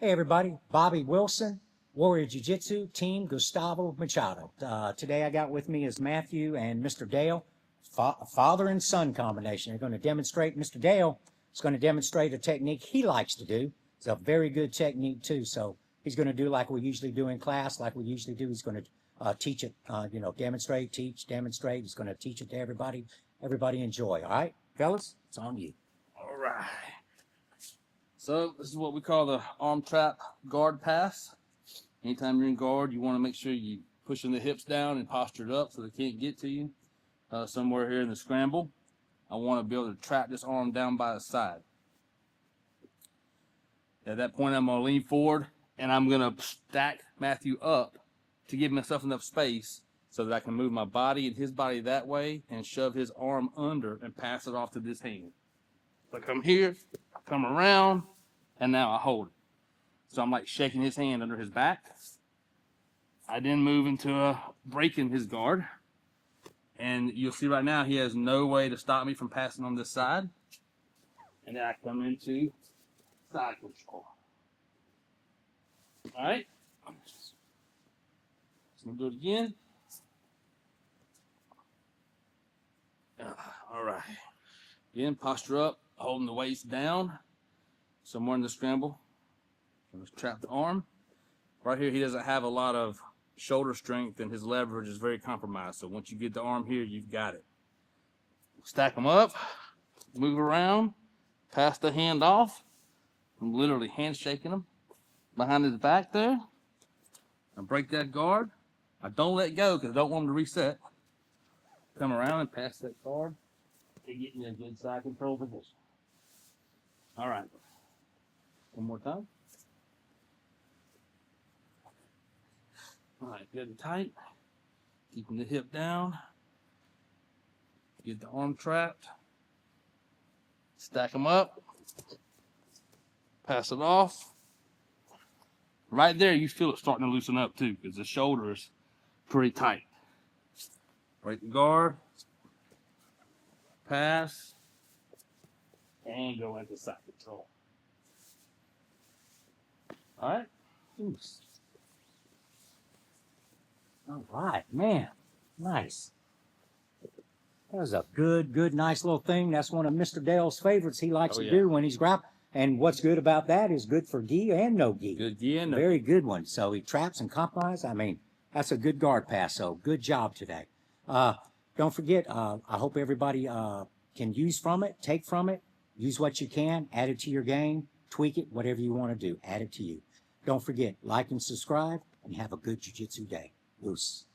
Hey everybody, Bobby Wilson, Warrior Jiu-Jitsu, Team Gustavo Machado. Today I got with me is Matthew and Mr. Dale, father and son combination. They're going to demonstrate, Mr. Dale is going to demonstrate a technique he likes to do. It's a very good technique too, so he's going to do like we usually do in class, like we usually do. He's going to teach it, demonstrate, teach, demonstrate. He's going to teach it to everybody. Everybody enjoy, all right? Fellas, it's on you. All right. So this is what we call the arm trap guard pass. Anytime you're in guard, you want to make sure you pushing the hips down and postured up so they can't get to you. Somewhere here in the scramble, I want to be able to trap this arm down by the side. At that point, I'm going to lean forward and I'm going to stack Matthew up to give myself enough space so that I can move my body and his body that way and shove his arm under and pass it off to this hand. So I come here, come around, and now I hold it. So I'm like shaking his hand under his back. I then move into breaking his guard. And you'll see right now he has no way to stop me from passing on this side. And then I come into side control. All right. So we'll do it again. All right. Again, posture up, holding the waist down. Somewhere in the scramble. Let's trap the arm. Right here, he doesn't have a lot of shoulder strength and his leverage is very compromised. So once you get the arm here, you've got it. Stack them up, move around, pass the hand off. I'm literally handshaking him behind his back there. I break that guard. I don't let go because I don't want him to reset. Come around and pass that guard to get in a good side control position. All right. One more time. All right, good and tight. Keeping the hip down. Get the arm trapped. Stack them up. Pass it off. Right there, you feel it starting to loosen up too because the shoulder is pretty tight. Break the guard. Pass. And go into side control. All right. Oops. All right, man. Nice. That was a good, nice little thing. That's one of Mr. Dale's favorites he likes to do when he's grappling. And what's good about that is good for gi and no gi. Good gi and no. Very good one. So he traps and compromises. I mean, that's a good guard pass. So good job today. Don't forget, I hope everybody can use from it, take from it, use what you can, add it to your game, tweak it, whatever you want to do, add it to you. Don't forget, like and subscribe, and have a good jiu-jitsu day. Loose.